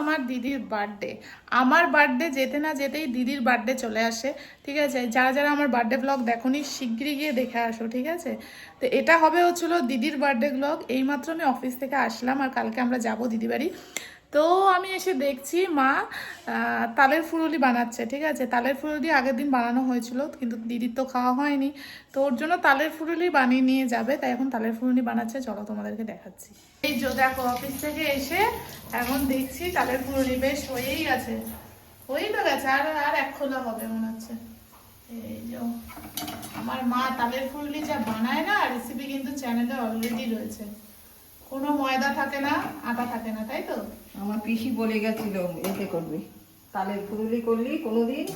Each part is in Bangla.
আমার দিদির বার্থডে। আমার বার্থডে যেতে না যেতেই দিদির বার্থডে চলে আসে, ঠিক আছে? যারা যারা আমার বার্থডে ব্লগ দেখোনি শিগগিরই গিয়ে দেখে আসো, ঠিক আছে? তো এটা হবে হচ্ছিল দিদির বার্থডে ব্লগ। এইমাত্র আমি অফিস থেকে আসলাম আর কালকে আমরা যাব দিদি বাড়ি। তো আমি এসে দেখছি মা তালের ফুলুরি বানাচ্ছে, ঠিক আছে? তালের ফুলুরি আগের দিন বানানো হয়েছিল, কিন্তু দিদির তো খাওয়া হয়নি, তো ওর জন্য তালের ফুলুরি বানিয়ে নিয়ে যাবে, তাই এখন তালের ফুলুরি বানাচ্ছে। চলো তোমাদেরকে দেখাচ্ছি। এই যে দেখো অফিস থেকে এসে এখন দেখছি তালের ফুলুরি বেশ হয়েই গেছে, হয়েই তো গেছে, আর আর এক খোলা হবে মনে হচ্ছে। এই যে আমার মা তালের ফুলুরি যা বানায় না, রেসিপি কিন্তু চ্যানেলে অলরেডি রয়েছে। কোনো ময়দা থাকে না, আটা থাকে না, তাই তো? আমার পিসি বলে গেছিল এতে করবি, তালের ফুলুরি করলি কোনোদিন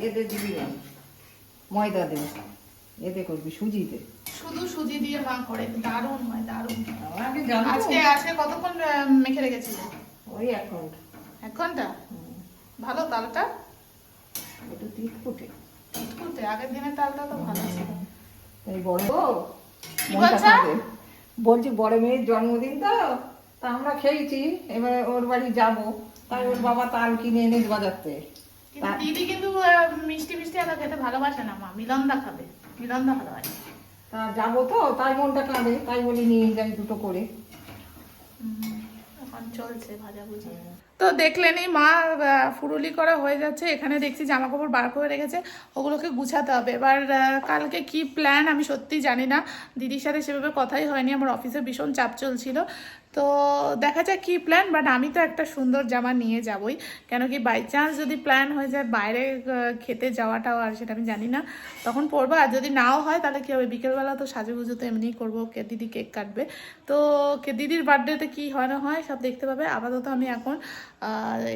এতে দিবি না, ময়দা দে, এতে করবি সুজিতে। শুধু সুজি দিয়ে মা করে, দারুণ হয়, দারুণ। আমাকে জানো আজকে আজকে কতক্ষণ মেখে রেখেছিলে? ওই 1 ঘন্টা। 1 ঘন্টা? ভালো তালটা? একটু তিতকুটে তিতকুটে? আগের দিনের তালটা তো ভালো ছিল। এই বড় কি মনটা বলছো? খাবে। বলছি বড় মেয়ের জন্মদিন তো, তা আমরা খেয়েছি, এবার ওর বাড়ি যাব, তাই ওর বাবা তাল কিনে এনে বাজাতে। কিন্তু দিদি কিন্তু মিষ্টি মিষ্টি এত খেতে ভালোবাসে না মা, মিলনদা খাবে, মিলনদা ভালো হয়। তা যাবো তো, তাই মনটা কাঁদে, তাই বলি নিয়ে যাই দুটো করে। এখন চলছে ভাজাভুজি। তো দেখলেনই মা ফুরুলি করা হয়ে যাচ্ছে। এখানে দেখছি জামা কাপড় বার করে রেখেছে, ওগুলোকে গুছাতে হবে। এবার কালকে কি প্ল্যান আমি সত্যি জানি না, দিদির সাথে সেভাবে কথাই হয়নি, আমার অফিসে ভীষণ চাপ চলছিল। তো দেখা যাক কী প্ল্যান, বাট আমি তো একটা সুন্দর জামা নিয়ে যাবই, কেন কি বাই চান্স যদি প্ল্যান হয়ে যায় বাইরে খেতে যাওয়াটাও, আর সেটা আমি জানি না, তখন পরবো। আর যদি নাও হয় তাহলে কী হবে, বিকেলবেলা তো সাজুগুজু তো এমনিই করবো, দিদি কেক কাটবে, তো দিদির বার্থডেতে কী হয় না হয় সব দেখতে পাবে। আপাতত আমি এখন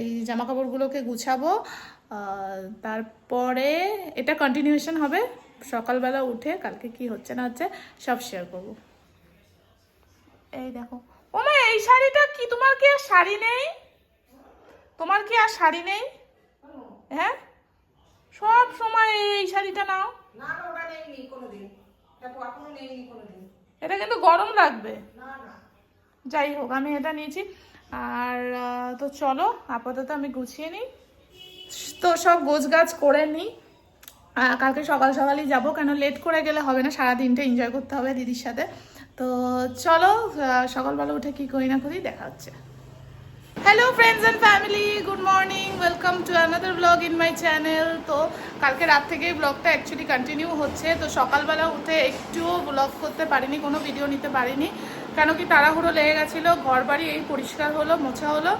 এই জামা কাপড়গুলোকে গুছাবো, তারপরে এটা কন্টিনিউশন হবে সকালবেলা উঠে, কালকে কি হচ্ছে না হচ্ছে সব শেয়ার করবো। এই দেখো ওমা, এই শাড়িটা কি, তোমার কি আর শাড়ি নেই? তোমার কি আর শাড়ি নেই? হ্যাঁ, সব সময় এই শাড়িটা নাও। না না, ওটা নেইনি কোনোদিন, দেখো এখনো নেইনি কোনোদিন। এটা কিন্তু গরম লাগবে। না না, যাই হোক আমি এটা নিয়েছি। আর তো চলো আপাতত আমি গুছিয়ে নিই, তো সব গোছগাছ করে নিই। কালকে সকাল সকালই যাবো, কেন লেট করে গেলে হবে না, সারাদিনটা এনজয় করতে হবে দিদির সাথে। তো চলো সকালবেলা উঠে কি করি না করি দেখা হচ্ছে। Hello friends and family, good morning, welcome to another blog in my channel. তো কালকে রাত থেকেই ব্লগটা অ্যাকচুয়ালি কন্টিনিউ হচ্ছে। তো সকালবেলা উঠে একটুও ব্লগ করতে পারিনি, কোনো ভিডিও নিতে পারিনি, কেন কি তাড়াহুড়ো লেগে গেছিলো। ঘর বাড়ি এই পরিষ্কার হলো, মোছা হলো,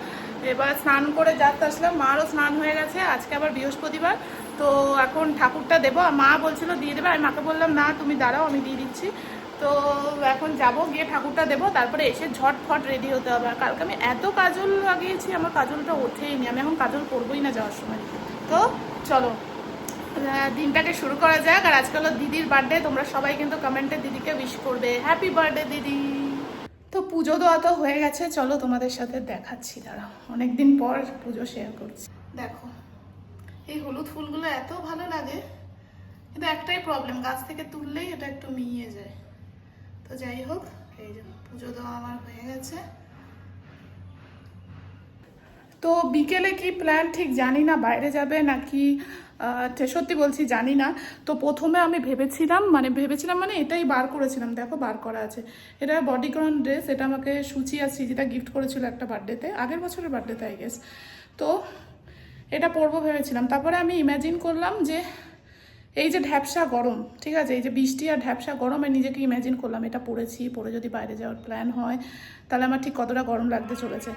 এবার স্নান করে যাতে আসলাম, মারও স্নান হয়ে গেছে, আজকে আবার বৃহস্পতিবার। তো এখন ঠাকুরটা দেবো, মা বলছিল দিয়ে দেবে, আমি মাকে বললাম না তুমি দাঁড়াও আমি দিয়ে দিচ্ছি। তো এখন যাব, গিয়ে ঠাকুরটা দেবো, তারপরে এসে ঝটফট রেডি হতে হবে। আর কালকে আমি এত কাজল লাগিয়েছি, আমার কাজলটা ওঠেই নি, আমি এখন কাজল করবোই না যাওয়ার সময়। তো চলো দিনটাকে শুরু করা যাক। আর আজকাল দিদির বার্থডে, তোমরা সবাই কিন্তু কমেন্টে দিদিকে উইশ করবে, হ্যাপি বার্থডে দিদি। তো পুজো দেওয়া তো হয়ে গেছে, চলো তোমাদের সাথে দেখাচ্ছি, দাঁড়াও, অনেকদিন পর পুজো শেয়ার করছি। দেখো এই হলুদ ফুলগুলো এত ভালো লাগে, কিন্তু একটাই প্রবলেম, গাছ থেকে তুললেই এটা একটু মিইয়ে যায়। তো যাই হোক, এই যে পুজো দেওয়া আমার হয়ে গেছে। তো বিকেলে কি প্ল্যান ঠিক জানি না, বাইরে যাবে নাকি, সত্যি বলছি জানি না। তো প্রথমে আমি ভেবেছিলাম মানে এটাই বার করেছিলাম, দেখো বার করা আছে, এটা বডিকন ড্রেস, এটা আমাকে সুচি আর যেটা গিফট করেছিল একটা বার্থডেতে, আগের বছরের বার্থডেতে আই গেস। তো এটা পরবো ভেবেছিলাম, তারপরে আমি ইমাজিন করলাম যে এই যে ঢ্যাপসা গরম, ঠিক আছে, এই যে বৃষ্টি আর ঢ্যাপসা গরমে নিজেকে ইমাজিন করলাম এটা পরে যদি বাইরে যাওয়ার প্ল্যান হয় তাহলে আমার ঠিক কতটা গরম লাগতে চলেছে।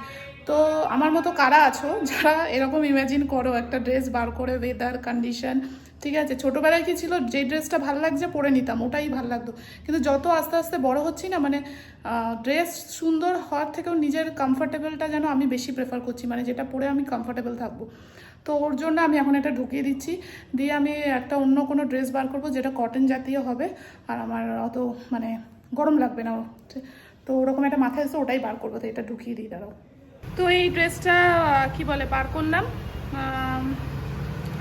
তো আমার মতো কারা আছো যারা এরকম ইমাজিন করো একটা ড্রেস বার করে, ওয়েদার কন্ডিশন, ঠিক আছে? ছোটোবেলায় কি ছিল, যে ড্রেসটা ভালো লাগছে পরে নিতাম, ওটাই ভালো লাগতো, কিন্তু যত আস্তে আস্তে বড় হচ্ছি না, মানে ড্রেস সুন্দর হওয়ার থেকেও নিজের কমফর্টেবলটা যেন আমি বেশি প্রেফার করছি, মানে যেটা পরে আমি কমফর্টেবল থাকবো। তো ওর জন্য আমি এখন এটা ঢুকিয়ে দিচ্ছি, দিয়ে আমি একটা অন্য কোনো ড্রেস বার করবো যেটা কটন জাতীয় হবে, আর আমার অত মানে গরম লাগবে না। তো ওরকম একটা মাথায় এসে ওটাই বার করবো, তো এটা ঢুকিয়ে দিই, দাঁড়াও। তো এই ড্রেসটা কি বলে বার করলাম,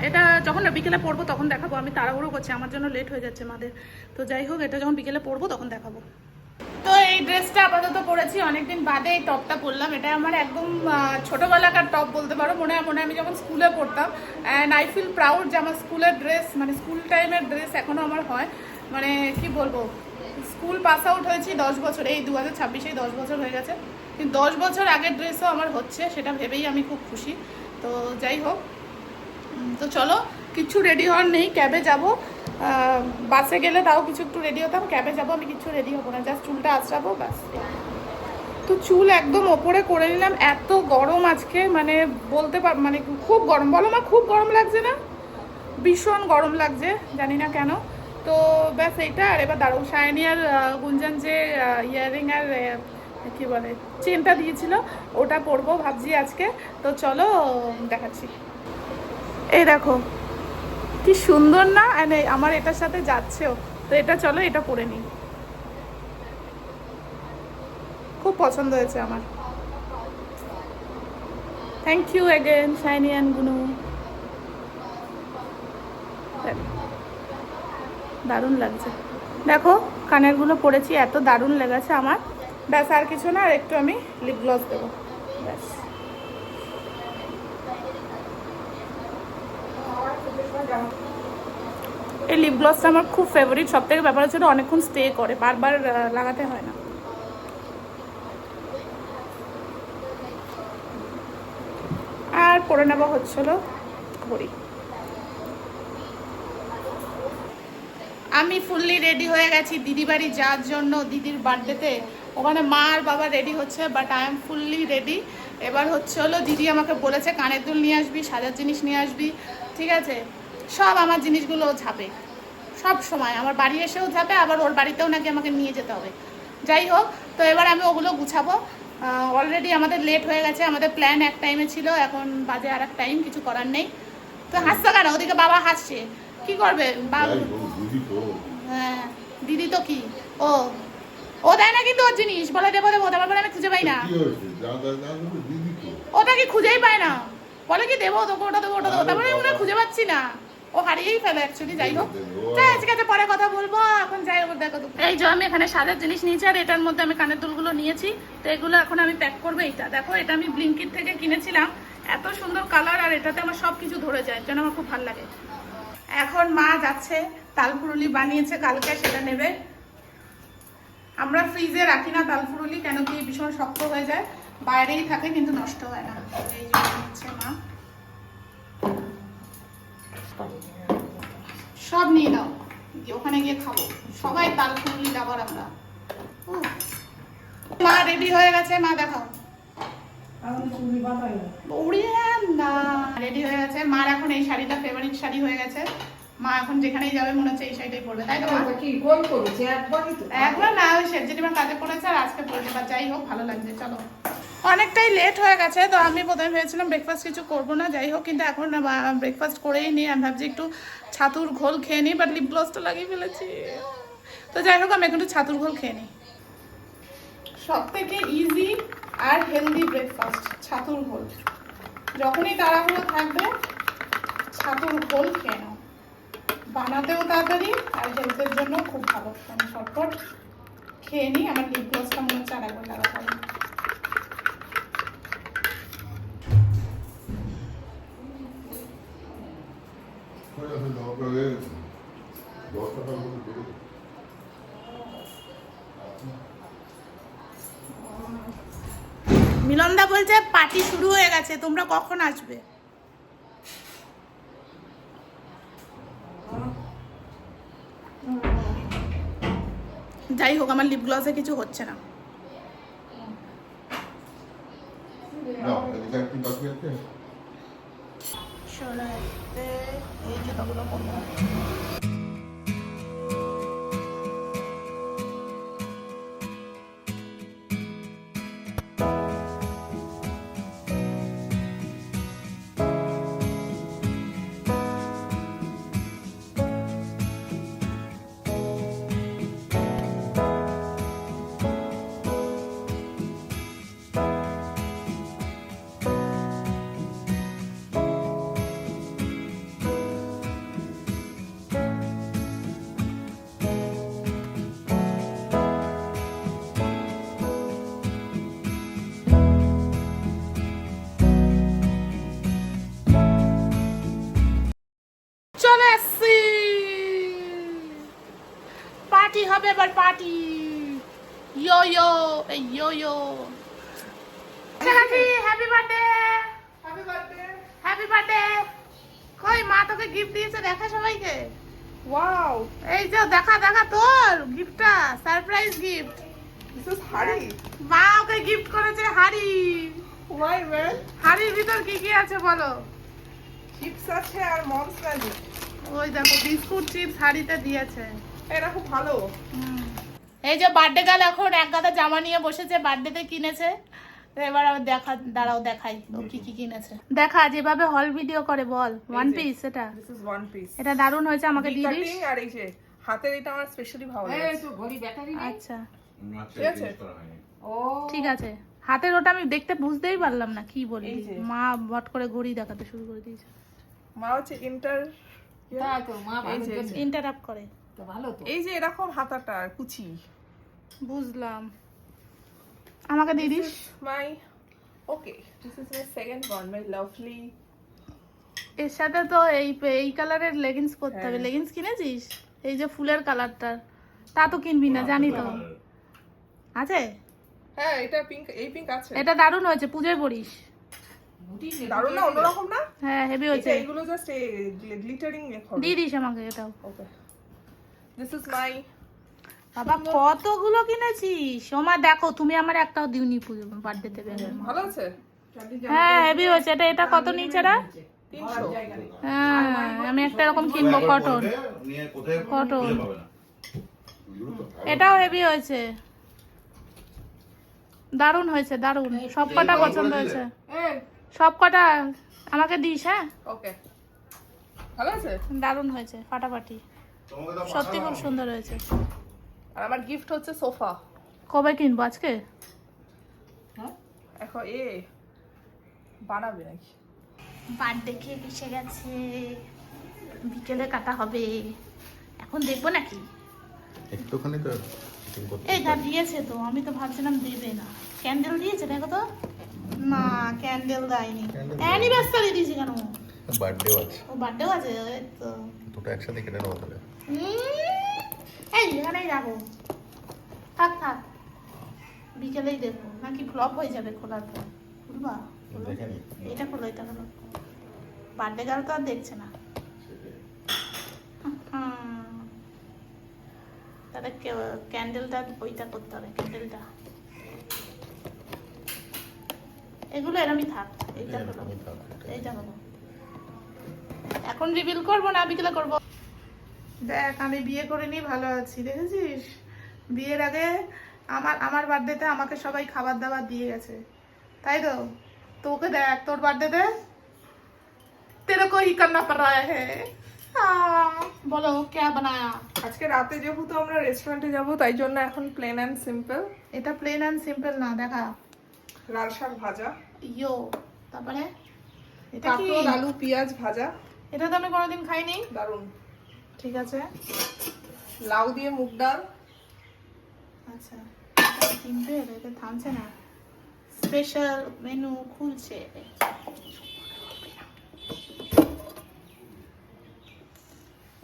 এটা যখন বিকেলে পরবো তখন দেখাবো, আমি তাড়াহুড়ো করছি, আমার জন্য লেট হয়ে যাচ্ছে মাদের। তো যাই হোক, এটা যখন বিকেলে পরবো তখন দেখাবো। তো এই ড্রেসটা আপাতত পরেছি, অনেকদিন বাদে এই টপটা পরলাম। এটা আমার একদম ছোটবেলাকার টপ বলতে পারো, মনে হয় আমি যখন স্কুলে পড়তাম। অ্যান্ড আই ফিল প্রাউড যে আমার স্কুলের ড্রেস, মানে স্কুল টাইমের ড্রেস এখনও আমার হয়। মানে কি বলবো, স্কুল পাস আউট হয়েছি 10 বছর, এই 2026-এই 10 বছর হয়ে গেছে, কিন্তু 10 বছর আগের ড্রেসও আমার হচ্ছে, সেটা ভেবেই আমি খুব খুশি। তো যাই হোক, তো চলো, কিচ্ছু রেডি হওয়ার নেই, ক্যাবে যাব। বাসে গেলে তাও কিছু একটু রেডি হতাম, ক্যাবে যাবো আমি কিচ্ছু রেডি হবো না, জাস্ট চুলটা আঁচড়াবো ব্যাস। তো চুল একদম ওপরে করে নিলাম। এত গরম আজকে, মানে বলতে মানে খুব গরম, বলো মা, খুব গরম লাগছে না? ভীষণ গরম লাগছে, জানি না কেন। তো ব্যাস এইটা। আর এবার দাঁড়াও, সায়নী আর গুঞ্জন যে ইয়াররিং আর কি বলে চেনটা দিয়েছিল, ওটা পরবো ভাবছি আজকে। তো চলো দেখাচ্ছি। এই দেখো কি সুন্দর না, আমার এটার সাথে যাচ্ছেও। তো এটা চলো, এটা পরে নিই, খুব পছন্দ হয়েছে আমার। Thank you again Shiny and Gunu. দারুণ লাগছে, দেখো কানেরগুলো পরেছি, এত দারুণ লেগেছে আমার। ব্যাস, আর কিছু না, আর একটু আমি লিপ গ্লস দেবো ব্যাস। এই লিপ গ্লসটা আমার খুব ফেভারিট। সব থেকে ব্যাপার হচ্ছে অনেকক্ষণ স্টে করে, বারবার লাগাতে হয় না। আর পরে নেওয়া হচ্ছিল ঘড়ি। আমি ফুললি রেডি হয়ে গেছি দিদি বাড়ি যাওয়ার জন্য, দিদির বার্থডেতে। ওখানে মা আর বাবা রেডি হচ্ছে, but I am fully ready. এবার দিদি আমাকে বলেছে কানের দুল নিয়ে আসবি, সাজার জিনিস নিয়ে আসবি, ঠিক আছে? সব আমার জিনিসগুলো ঝাপে, সব সময় আমার বাড়ি এসেও ঝাপে, আবার ওর বাড়িতেও নাকি আমাকে নিয়ে যেতে হবে। যাই হোক, তো এবার আমি ওগুলো গুছাবো। অলরেডি আমাদের লেট হয়ে গেছে, আমাদের প্ল্যান এক টাইমে ছিল, এখন বাজে আর এক টাইম, কিছু করার নেই। তো হাসছো কেন? ওদিকে বাবা হাসছে, কি করবে বাবু? হ্যাঁ, দিদি তো কি, ও দেয় না কিন্তু ওর জিনিস, বলে দেবো দেবো, তারপরে আমি খুঁজে পাই না। ওটা কি খুঁজেই পায় না, বলে কি দেবো তোকে, ওটা দেবো, ওটা দেবো, তারপরে আমি খুঁজে পাচ্ছি না। ও হারিয়েই ফেলে অ্যাকচুয়ালি। যাই হোক, ঠিক আছে, পরে কথা বলবো। এখন যাই হোক, দেখো এই যে আমি এখানে সাজার জিনিস নিয়েছি, আর এটার মধ্যে আমি কানের দুলগুলো নিয়েছি। তো এগুলো এখন আমি প্যাক করবো। এইটা দেখো, এটা আমি ব্লিঙ্কিট থেকে কিনেছিলাম, এত সুন্দর কালার, আর এটাতে আমার সব কিছু ধরে যায়, যেন আমার খুব ভালো লাগে। এখন মা যাচ্ছে, তালফুরুলি বানিয়েছে কালকে, সেটা নেবে। আমরা ফ্রিজে রাখি না তালফুরুলি, কেন কি ভীষণ শক্ত হয়ে যায়, বাইরেই থাকে কিন্তু নষ্ট হয় না। এই যে হচ্ছে মা, সব নিয়ে নাও, ওখানে গিয়ে খাবো সবাই তালফুরুলি লাভার আমরা। মা রেডি হয়ে গেছে, মা দেখাও। না, রেডি হয়ে গেছে। মার এখন এই শাড়িটা ফেভারিট শাড়ি হয়ে গেছে, মা এখন যেখানেই যাবে মনে হচ্ছে এই শাড়িটাই পরবে, তাই তো? একবার না, ওই শেঠ জেঠিমার কাজে পড়েছে, আর আজকে পড়বে। বা যাই হোক, ভালো লাগছে। চলো, অনেকটাই লেট হয়ে গেছে, তো আমি প্রথমে ভেবেছিলাম ব্রেকফাস্ট কিছু করবো না, যাই হোক, কিন্তু এখন ব্রেকফাস্ট করেই নিই। আমি ভাবছি একটু ছাতুর ঘোল খেয়ে নিই, বাট লিপ গ্লসটা লাগিয়ে ফেলেছি। তো যাই হোক, আমি এখন একটু ছাতুর ঘোল খেয়ে নিই। সব থেকে ইজি আর হেলদি ব্রেকফাস্ট ছাতুর ঘোল। যখনই তাড়াহুড়ো থাকবে, ছাতুর ঘোল খেয়ে নাও, বানাতেও তাড়াতাড়ি আর হেলথের জন্য খুব ভালো। আমি শর্টকট খেয়ে নিই। আমার লিপ গ্লসটা মনে হচ্ছে আরেকবার লাগাতে হবে। মিলনদা বলছে পার্টি শুরু হয়ে গেছে, তোমরা কখন আসবে? যাই হোক, আমার লিপ গ্লসে কিছু হচ্ছে না। এই জুতোগুলো পরবো। পার্টি হবে এবার, পার্টি। ইয়ো ইয়ো, এই yo yo. Happy birthday, happy birthday. Happy birthday. কই মা তোকে গিফট দিয়েছে, দেখা সবাইকে। ওয়াও, এই যে দেখা দেখা তোর গিফটটা, সারপ্রাইজ গিফট। দিস ইজ হাড়ি। মা ওকে গিফট করেছে হাড়ি। Why man? হাড়ির ভিতর কি কি আছে বলো? চিপস আছে আর মমস ম্যাজিক। ওই দেখো বিস্কুট চিপস হাড়িতে দিয়েছে। এটা খুব ভালো। এই যে বার্থডে গার্ল এখন এক গাদা জামা নিয়ে বসেছে, বার্থডেতে কিনেছে। তো এবার আবার দেখা, দাঁড়াও দেখাই ও কি কি কিনেছে। দেখা যেভাবে হল ভিডিও করে, বল। ওয়ান পিস এটা, দিস ইজ ওয়ান পিস। এটা দারুণ হয়েছে, আমাকে দিয়ে দিস। আর এই যে হাতের এটা আমার স্পেশালি ভালো এই লাগে। তো ঘড়ি ব্যাটারি নেই। আচ্ছা ঠিক আছে? ও ঠিক আছে। হাতের ওটা আমি দেখতে বুঝতেই পারলাম না কি বলি। এই যে। মা বট করে ঘড়ি দেখাতে শুরু করে দিয়েছে। মা হচ্ছে ইন্টার, তাই তো মা ভালো এই যে, জন্য। ইন্টারাপ্ট করে। তো ভালো তো। এই যে এরকম হাতাটা আর কুচি। বুঝলাম, আমাকে দিয়ে this. My okay, this is my second one, my lovely. এর সাথে তো এই কালারের লেগিংস পরতে হবে। হ্যাঁ। লেগিংস কিনেছিস? এই যে ফুলের কালারটা, তা তো কিনবি না জানি তো। আছে হ্যাঁ, এটা পিঙ্ক, এই পিঙ্ক আছে। এটা দারুণ হয়েছে, পুজোয় পরিস। বুটি নে, দারুণ না, অন্যরকম না? হ্যাঁ হেভি এটা হয়েছে। এগুলো জাস্ট গ্লিটারিং লেখা। দিয়ে দিস আমাকে এটাও। ওকে, দিস ইজ মাই। বাবা কতগুলো কিনেছিস ওমা, দেখো তুমি আমার একটাও দিওনি পুজো বার্থডেতে ব্যাগের মধ্যে। ভালো আছে? হ্যাঁ হেভি হয়েছে। এটা কত নিচে রা? 300। হ্যাঁ আমি একটা এরকম কিনবো, কটন। কটন। এটাও হেভি হয়েছে, দারুণ হয়েছে, দারুণ। সব কটা পছন্দ হয়েছে, এই সব কটা আমাকে দিস। হ্যাঁ ওকে, ভালো আছে। দারুণ হয়েছে, ফাটাফাটি, সত্যি খুব সুন্দর হয়েছে। আর আমার গিফট হচ্ছে সোফা। কবে কিনবো? আজকে? হ্যাঁ এখন বানাবে নাকি? বার্থডে কেক এসে গেছে, বিকেলে কাটা হবে। এখন দেখবো নাকি? একটুখানি তো এই গা দিয়েছে তো, আমি তো ভাবছিলাম দেবে না। ক্যান্ডেল দিয়েছে দেখো তো। না ক্যান্ডেল দেয়নি। অ্যানিভার্সারি দিয়েছে কেন? বার্থডেও আছে, ও বার্থডেও আছে, ওই তো। দুটো একসাথে কেটে নেবো তাহলে। এই এখানেই রাখো, থাক থাক, বিকেলেই দেখবো। নাকি ফ্লপ হয়ে যাবে খোলার পর? খুলবা? খোলো। দেখে নি। এটা খোলো, এটা খোলো। বার্থডে গার্ল তো আর দেখছে না। তাহলে ক্যান্ডেলটা ওইটা করতে হবে, ক্যান্ডেলটা। এগুলো এরমই থাক, এইটা হলো, এরকমই থাক, এটাই। এইটা হলো। এখন রিভিল করবো না বিকেলে করবো? দেখ আমি বিয়ে করে নিয়ে ভালো আছি, দেখেছিস? বিয়ের আগে আমার বার্থডেতে আমাকে সবাই খাবার দাবার দিয়ে গেছে, তাই তো? তোকে দেখ তোর বার্থডেতে তেরে কো হি করনা পড় রহা হ্যায়। বলো क्या बनाया? আজকে রাতে যেহেতু আমরা রেস্টুরেন্টে যাব, তাই জন্য এখন প্লেন অ্যান্ড সিম্পল। এটা প্লেন অ্যান্ড সিম্পল না, দেখা। লাল শাক ভাজা, ইয়ো, তারপরে এটা কি? কাঁকরোল আলু পেঁয়াজ ভাজা, এটা তো আমি কোনোদিন খাইনি। দারুন। ঠিক আছে, লাউ দিয়ে মুগ ডাল, আচ্ছা কিনতে এটা থামছে না। স্পেশাল মেনু খুলছে।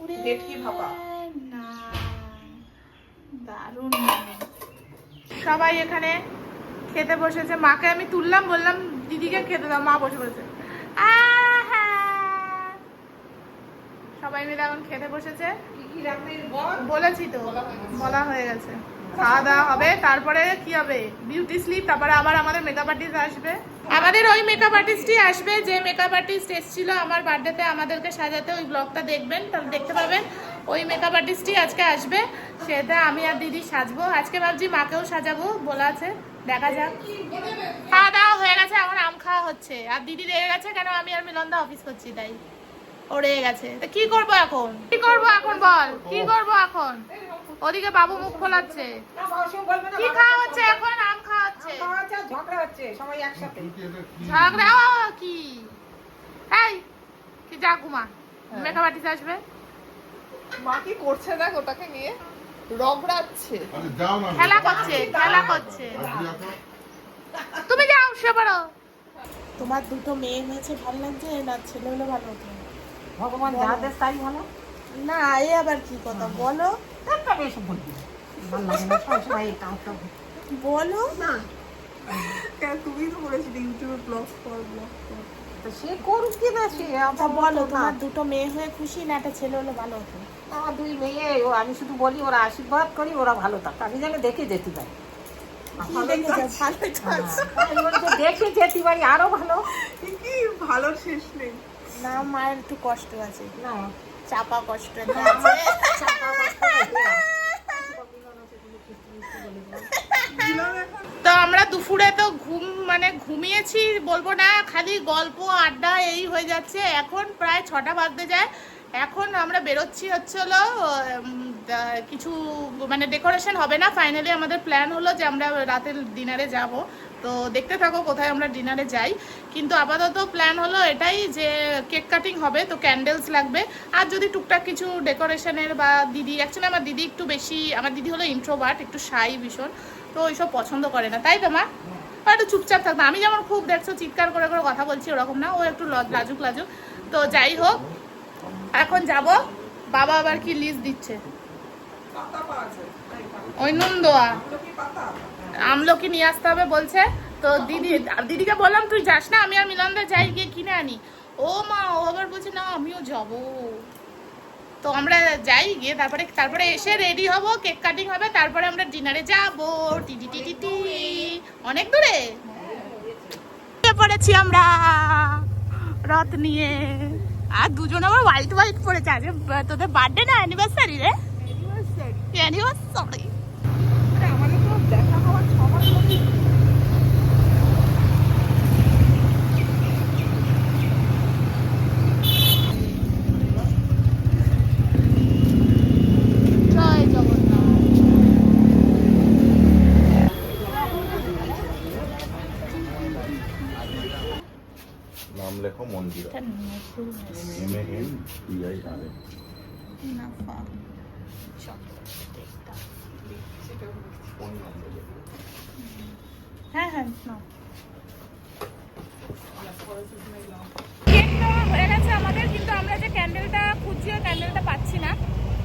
ওরে ভেটকি ভাপা। না, দারুণ। সবাই এখানে খেতে বসেছে, মাকে আমি তুললাম, বললাম দিদিকে খেতে দাও, মা বসে বসে। সবাই মিলে এখন খেতে বসেছে। কি কি রাখবেন বল? বলেছি তো, বলা হয়ে গেছে। খাওয়া দাওয়া হবে, তারপরে কি হবে? বিউটি স্লিপ, তারপরে আবার আমাদের মেকআপ আর্টিস্ট আসবে। আমাদের ওই মেকআপ আর্টিস্টই আসবে যে মেকআপ আর্টিস্ট এসেছিল আমার বার্থডেতে আমাদেরকে সাজাতে। ওই ব্লগটা দেখবেন, তাহলে দেখতে পাবেন। ওই মেকআপ আর্টিস্টই আজকে আসবে, সেটা আমি আর দিদি সাজবো। আজকে ভাবছি মাকেও সাজাবো, বলা আছে, দেখা যাক। খাওয়া দাওয়া হয়ে গেছে, এখন আম খাওয়া হচ্ছে। আর দিদি রেগে গেছে কেন আমি আর মিলনদা অফিস করছি, তাই ও রেগে গেছে। তা কি করবো এখন? কি করবো এখন বল, কি করবো এখন? ওদিকে বাবু মুখ খোলাচ্ছে। কি খাওয়া হচ্ছে এখন? আম খাওয়া হচ্ছে। ঝগড়া হচ্ছে সবাই একসাথে। ঝগড়া কি? এই কি, যা ঘুমা, মেকআপ আর্টিস্ট আসবে। মা কি করছে দেখ, ওটাকে নিয়ে রগড়াচ্ছে। খেলা করছে, খেলা করছে। তুমি যাও, শুয়ে পড়ো। তোমার দুটো মেয়ে হয়েছে ভালো লাগছে না ছেলে হলে ভালো হতো? ভগবান যা দেশ তাই ভালো। না এ আবার কি কথা বলো? তারপরে এসব বলবি ভালো লাগে না সবসময় এটা ওটা বলো না তুমি তো বলেছিলে ইউটিউবে ব্লগ কর তো সে করুক কি না সে আমার বলো মতো না। তোমার দুটো মেয়ে হয়ে খুশি না একটা ছেলে হলে ভালো হতো আমার দুই মেয়ে ও আমি শুধু বলি ওরা আশীর্বাদ করি ওরা ভালো থাক আমি যেন দেখে যেতে পারি কি দেখেছো ভালো আমি বলি যে দেখে যেতে পারি আরো ভালো কি ভালো শেষ নেই না মায়ের একটু কষ্ট আছে না চাপা কষ্ট একটা না, আছে চাপা কষ্ট আছে। তো আমরা দুপুরে তো ঘুমিয়েছি বলবো না, খালি গল্প আড্ডা এই হয়ে যাচ্ছে। এখন প্রায় 6টা বাজতে যায়। এখন আমরা বেরোচ্ছি হলো কিছু ডেকোরেশন হবে না। ফাইনালি আমাদের প্ল্যান হলো যে আমরা রাতের ডিনারে যাব। তো দেখতে থাকো কোথায় আমরা ডিনারে যাই। কিন্তু আপাতত প্ল্যান হলো এটাই যে কেক কাটিং হবে, তো ক্যান্ডেলস লাগবে। আর যদি টুকটাক কিছু ডেকোরেশনের বা দিদি, অ্যাকচুয়ালি আমার দিদি একটু বেশি, আমার দিদি হলো ইন্ট্রোভার্ট, একটু শাই ভীষণ, তো ওইসব পছন্দ করে না, তাই তো মা? একটু চুপচাপ থাকতো। আমি যেমন খুব দেখছো চিৎকার করে করে কথা বলছি, ওরকম না, ও একটু লাজুক লাজুক। তো যাই হোক, এখন যাব। বাবা আবার কি লিস্ট দিচ্ছে, ওই নুনদোয়া আমলকি নিয়ে আসতে হবে বলছে। তো দিদিকে বললাম তুই যাস না, আমি আর মিলনদা যাই, গিয়ে কিনে আনি। ও মা, ও আবার বলছে না আমিও যাব। তো আমরা যাই, গিয়ে তারপরে এসে রেডি হব, কেক কাটিং হবে, তারপরে আমরা ডিনারে যাব। টিটি টিটি টি অনেক দূরে পড়েছি আমরা রথ নিয়ে। আর দুজন আবার হোয়াইট হোয়াইট পড়েছে। আজ তোদের বার্থডে না অ্যানিভার্সারি রে? অ্যানিভার্সারি আমাদের তো দেখা হওয়ার 6 মাস হলো। জয় জগন্নাথ। নাম লেখো মন্দিরা, MANDIRA। ফোন নাম্বার লেখো। হ্যাঁ হ্যাঁ নাও। কেক নেওয়া হয়ে গেছে আমাদের, কিন্তু আমরা যে ক্যান্ডেলটা খুঁজছি ওই ক্যান্ডেলটা পাচ্ছি না।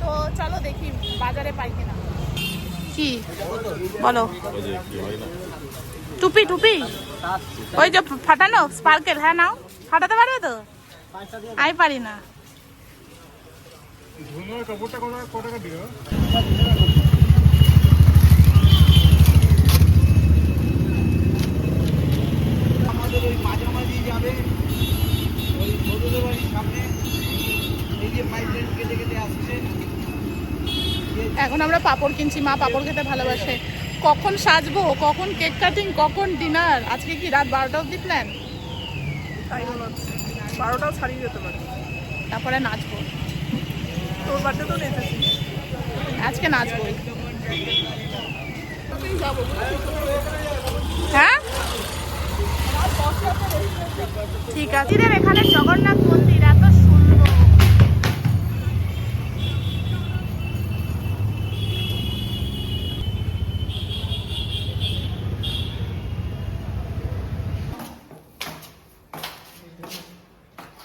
তো চলো দেখি বাজারে পাই কিনা। কি বলো? ওই যে কি হয় না, টুপি টুপি ওই যে ফাটানো স্পার্কেল, হ্যাঁ নাও। ফাটাতে পারবে তো? আমি পারি না। আমাদের ওই মাঝামাঝি যাবে ওই বদলের বাড়ির সামনে এই যে পাইপলাইন কেটে কেটে আসছে। এখন আমরা পাপড় কিনছি, মা পাপড় খেতে ভালোবাসে। কখন সাজবো, কখন কেক কাটিং, কখন ডিনার। আজকে কি রাত 12টা অবধি প্ল্যান? তাই মনে হচ্ছে 12টাও ছাড়িয়ে যেতে পারে। তারপরে নাচবো। তোর বাড়িতে তো নেচেছিস। আজকে নাচবোই। হ্যাঁ ঠিক আছে। এখানে জগন্নাথ মন্দির এত সুন্দর।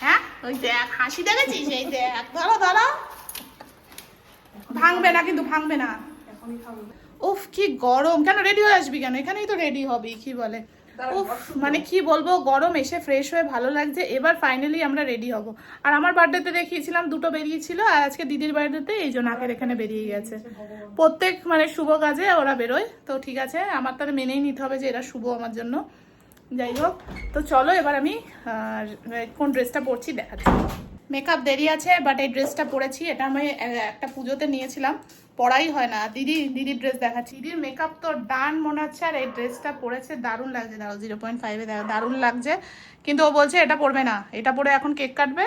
হ্যাঁ ওই দেখ, হাসি দেখেছিস? এই দেখ, ধরো ধরো। ভাঙবে না কিন্তু, ভাঙবে না। উফ কি গরম। কেন রেডি হয়ে আসবি কেন? এখানেই তো রেডি হবি। কি বলে, উফ কি বলবো, গরম এসে ফ্রেশ হয়ে ভালো লাগছে। এবার ফাইনালি আমরা রেডি হব। আর আমার বার্থডেতে দেখিয়েছিলাম 2টো বেরিয়েছিল, আর আজকে দিদির বার্থডেতে এই জন্য নাকের এখানে বেরিয়ে গেছে। প্রত্যেক শুভ কাজে ওরা বেরোয়, তো ঠিক আছে, আমার তাহলে মেনেই নিতে হবে যে এরা শুভ আমার জন্য। যাই হোক, তো চলো এবার আমি কোন ড্রেসটা পরছি দেখাচ্ছি। মেকআপ দেরি আছে, বাট এই ড্রেসটা পরেছি। এটা আমি একটা পুজোতে নিয়েছিলাম, পরাই হয় না। দিদির ড্রেস দেখাচ্ছি। দিদির মেকআপ তো ডান মনে হচ্ছে, আর এই ড্রেসটা পরেছে দারুণ লাগছে। দাও 0.5-এ দারুণ লাগছে। কিন্তু ও বলছে এটা পরবে না, এটা পরে এখন কেক কাটবে।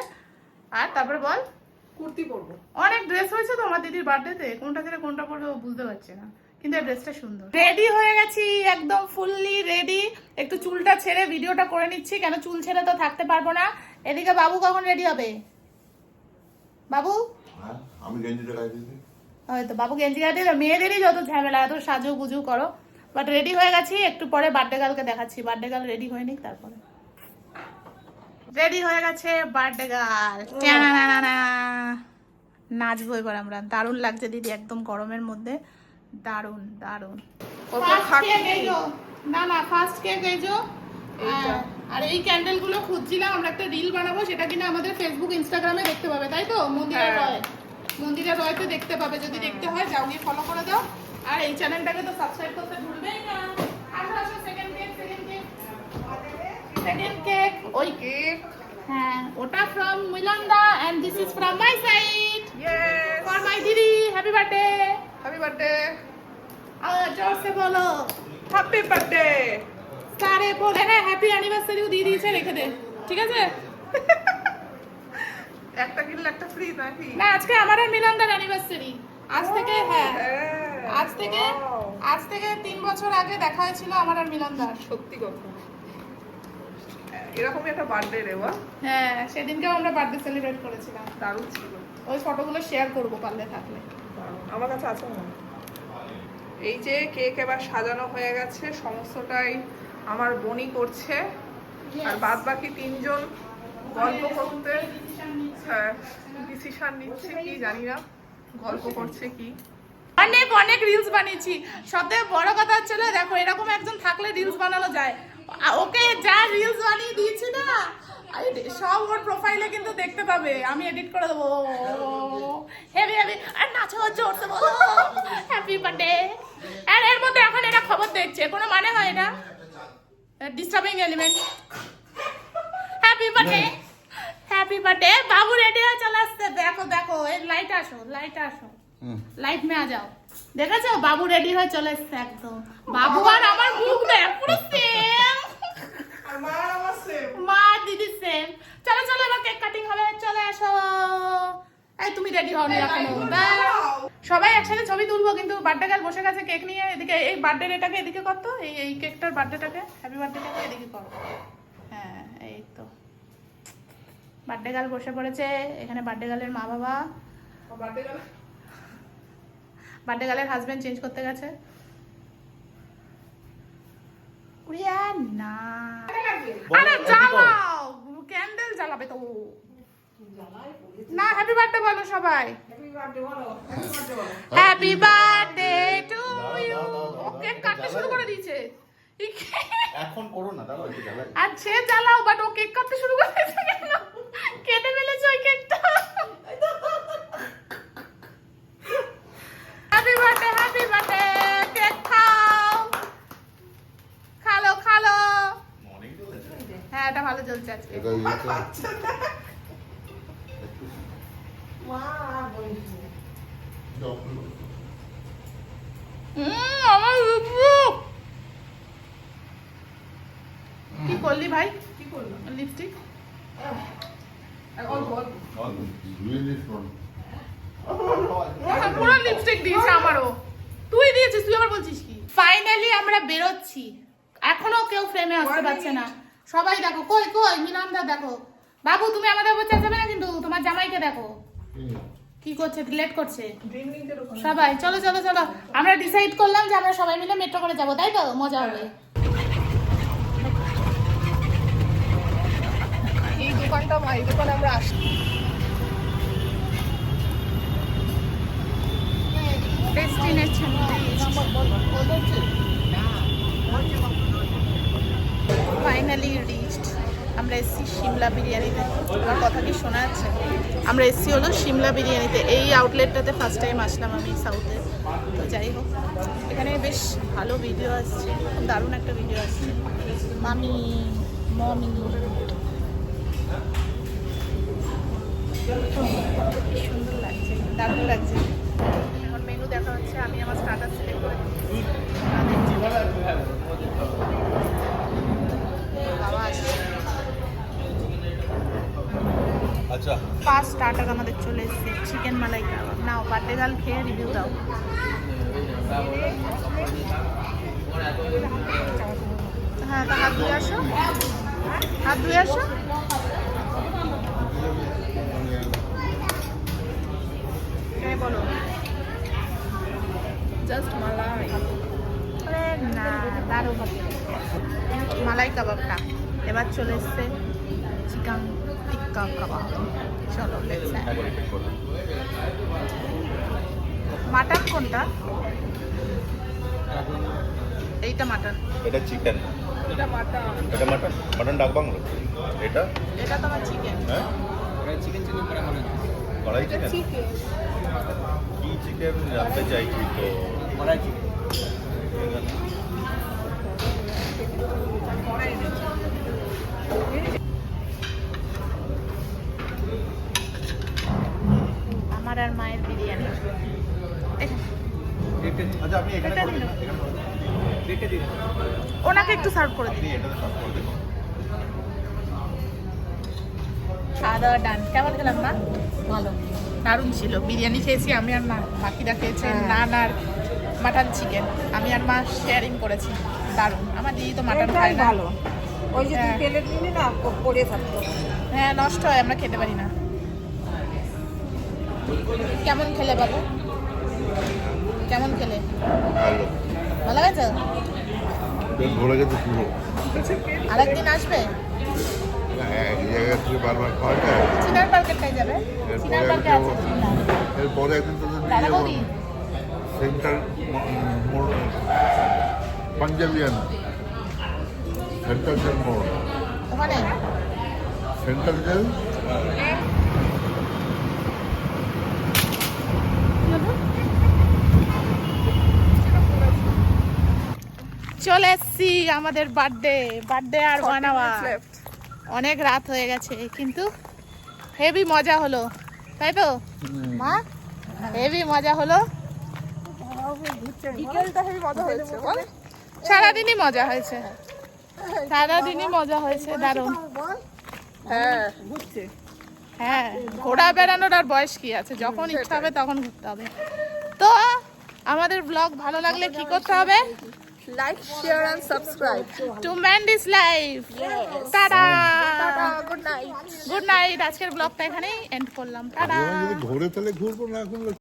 আর তারপরে বল, কুর্তি পরবো। অনেক ড্রেস হয়েছে তো আমার দিদির বার্থডেতে, কোনটা ছেড়ে কোনটা পরবে ও বুঝতে পারছে না। কিন্তু এই ড্রেসটা সুন্দর। রেডি হয়ে গেছি, একদম ফুললি রেডি। একটু চুলটা ছেড়ে ভিডিওটা করে নিচ্ছি, কেন চুল ছেড়ে তো থাকতে পারবো না। এদিকে বাবু কখন রেডি হবে? বাবু আমি গেঞ্জিটা গায়ে দিয়েছি। হয়তো বাবু গেঞ্জি গায়ে দিলে, মেয়েদেরই যত ঝামেলা, এত সাজু গুজু করো। বাট রেডি হয়ে গেছি, একটু পরে বার্থডে গার্লকে দেখাচ্ছি। বার্থডে গার্ল রেডি হয়নি, তারপরে রেডি হয়ে গেছে বার্থডে গার্ল। নাচবো এবার আমরা। দারুণ লাগছে দিদি, একদম গরমের মধ্যে দারুণ দারুণ। কত First খাটনি। cake এই যো। না না, ফার্স্ট কেক এই যো। এইটা। আর এই ক্যান্ডেল গুলো খুঁজছিলাম, আমরা একটা রিল বানাবো, সেটা কিনা আমাদের ফেসবুক ইনস্টাগ্রামে দেখতে পাবে, তাই তো? মন্দিরা হ্যাঁ। রয়, মন্দিরা রয়তে দেখতে পাবে। যদি দেখতে হয় যাও গিয়ে ফলো করে দাও, আর এই চ্যানেলটাকে তো সাবস্ক্রাইব করতে ভুলবেই না। আসো আসো, second cake, second cake, second cake. ওই কেক। হ্যাঁ, ওটা from Milanda and this is from my side yes. For my didi. Happy birthday. Happy birthday. जोर से बोलो। Happy birthday. सारे बोले हैं हैप्पी एनिवर्सरी दी दी से রেখে দে, ঠিক আছে? একটা কিনলে একটা ফ্রি নাকি? না, আজকে আমার আর মিলনদার অ্যানিভার্সারি। আজ থেকে হ্যাঁ, আজ থেকে 3 বছর আগে দেখা হয়েছিল আমার আর মিলনদার। সত্যি কথা। এরকমই একটা বার্থডে রে বা। হ্যাঁ, সেদিনকেও আমরা বার্থডে সেলিব্রেট করেছিলাম। দারুণ ছিল। ওই ফটোগুলো শেয়ার করবো পারলে থাকলে। দারুণ। আমার কাছে আছে না। এই যে কেক এবার সাজানো হয়ে গেছে, সমস্তটাই আমার বোনই করছে, আর বাদ বাকি 3 জন গল্প করতে, হ্যাঁ, ডিসিশন নিচ্ছে কি জানি না, গল্প করছে কি। অনেক অনেক রিলস বানিয়েছি। সবথেকে বড় কথা হচ্ছিল, দেখো এরকম একজন থাকলে রিলস বানানো যায়। ওকে যা রিলস বানিয়ে দিয়েছি না, সব ওর প্রোফাইলে কিন্তু দেখতে পাবে, আমি এডিট করে দেবো। Heavy heavy. আর নাচো জোরসে বলো হ্যাপি বার্থডে। আর এর মধ্যে এখন এটা খবর দেখছে, কোনো মানে হয় এটা? Disturbing element. Happy birthday, happy birthday. বাবু রেডি হয়ে চলে আসছে। দেখো দেখো, এই লাইট আসো, লাইট আসো, লাইট মে আ যাও। দেখেছো বাবু রেডি হয়ে চলে এসছে একদম। বাবু আর আমার মুখ দেখ, পুরো সেম। আর মা আর আমার সেম। মা দিদি সেম। চলো চলো, এবার কেক কাটিং হবে, চলে আসো। এই তুমি রেডি হও না এখনো? সবাই একসাথে ছবি তুলবো, কিন্তু বার্থডে গার্ল বসে গেছে কেক নিয়ে। এদিকে এই বার্থডে এটাকে এদিকে কর তো, এই কেকটার বার্থডেটাকে, হ্যাপি বার্থডেটাকে এদিকে করো। হ্যাঁ, এই তো বার্থডে গার্ল বসে পড়েছে এখানে। বার্থডে গার্লের মা বাবা, বার্থডে গার্লের হাজবেন্ড চেঞ্জ করতে গেছে। উড়িয়া না, আরে জ্বালাও, ক্যান্ডেল জ্বালাবে তো না। হ্যাপি বার্থডে বলো সবাই। Happy birthday to you. Cake কাটতে শুরু করে দিয়েছে। এখন করো না, দাঁড়াও একটু জ্বালাই। আর সে জ্বালাও, বাট ও কেক কাটতে শুরু করে দিয়েছে কেন? কেটে ফেলেছে ওই কেকটা। Happy birthday, happy birthday. Cake খাও, খালো খালো। অনেক চলেছে। হ্যাঁ, এটা ভালো চলছে আজকে। এটা ইয়েতে আমার লুপলুপ। কি করলি ভাই? কি করলো? লিপস্টিক অল্প অল্প। really strong. পুরো লিপস্টিক দিয়েছে আমারও। তুই দিয়েছিস, তুই আবার বলছিস কি? ফাইনালি আমরা বেরোচ্ছি। এখনো কেউ ফ্রেমে আসতে পারছে না। সবাই দেখো, কই কই মিলনদা দেখো। বাবু তুমি আমাদের উপর চেঁচাবে না কিন্তু, তোমার জামাইকে দেখো কি করছে, লেট করছে। সবাই চলো চলো চলো, আমরা ডিসাইড করলাম যে আমরা সবাই মিলে মেট্রো করে যাবো, তাই তো? মজা হবে। এই দোকানটা মা, এই দোকানে আমরা আসি। Destination finally reached. আমরা এসছি সিমলা বিরিয়ানিতে। আমার কথা কি শোনা যাচ্ছে? আমরা এসছি হলো সিমলা বিরিয়ানিতে। এই আউটলেটটাতে ফার্স্ট টাইম আসলাম আমি সাউথে। তো যাই হোক, এখানে বেশ ভালো ভিডিও আসছে, খুব দারুণ একটা ভিডিও আসছে। মামি মমি সুন্দর লাগছে, দারুণ লাগছে। এখন মেনু দেখা হচ্ছে, আমি আমার স্টার্টার সিলেক্ট করে বাবা আসছে। আচ্ছা, ফার্স্ট স্টার্টার আমাদের চলে এসেছে, চিকেন মালাই কাবাব। নাও বার্থডে গার্ল খেয়ে রিভিউ দাও। হ্যাঁ, তা হাত ধুয়ে আসো, হাত ধুয়ে আসো। বলো জাস্ট মালাই। আরে না, দারুণ মালাই কাবাবটা। এবার চলে এসছে চিকেন টিক্কা কাবাব। চলো লেটস একবার রিপিট করো। মাটন কোনটা? এইটা মাটন, এটা চিকেন, এটা মাটন। এটা মাটন, মাটন ডাক বাংলো। এটা এটা তোমার চিকেন। হ্যাঁ চিকেন চিলি করে হবে না। কড়াই চিকেন, কি চিকেন জানতে চাইছি তো। কড়াই চিকেন। আমার আর মায়ের বিরিয়ানি। আচ্ছা আপনি এখানে এটা করে দিন দিন। না, এখানে করে দিন। রেটে দিন। ওনাকে একটু সার্ভ করে আপনি দিন। এটাতে সার্ভ করে দিন। খাওয়া দাওয়া ডান। কেমন খেলাম না? ভালো। দারুণ ছিল। বিরিয়ানি খেয়েছি আমি আর মা, বাকিরা খেয়েছে হ্যাঁ। নান আর মাটন চিকেন। আমি আর মা শেয়ারিং করেছি। দারুণ। আমার দিদি তো মাটন খায় না। ভালো। ওই যে তুই হ্যাঁ। প্লেট নিলি না পড়ে থাকতো। হ্যাঁ নষ্ট হয়, আমরা খেতে পারি না। কেমন খেলে বাবু? কেমন খেলে? ভালো, ভালো হয়েছে? পেট ভরে গেছে পুরো। আরেকদিন আসবে? এক জায়গা থেকে বারবার খাওয়া যায়। চিনার পার্কেরটাই যাবে? চিনার পার্কে আছে চিনার। এরপরে একদিন তোদের দাদা নিয়ে যাবো বৌদি সেন্ট্রাল মোড়, পাঞ্জাবিয়ান সেন্ট্রাল জেল মোড়, ওখানে সেন্ট্রাল জেল। চলে এসছি আমাদের বার্থডে আর 1 আওয়ার। অনেক রাত হয়ে গেছে কিন্তু হেভি মজা হলো, তাই তো মা? হেভি মজা হলো। বিকেলটা হেবি মজা হয়েছে বল। সারাদিনই মজা হয়েছে, সারাদিনই মজা হয়েছে। দারুণ। হ্যাঁ হ্যাঁ, ঘোরা বেড়ানোর আর বয়স কি আছে, যখন ইচ্ছা হবে তখন ঘুরতে হবে। তো আমাদের ব্লগ ভালো লাগলে কি করতে হবে? Like share and subscribe. To Mandy's life. Tata, good night. Good night. আজকের ব্লগটা এখানেই এন্ড করলাম। টাটা। ঘুরে তাহলে ঘুরবো না এখন।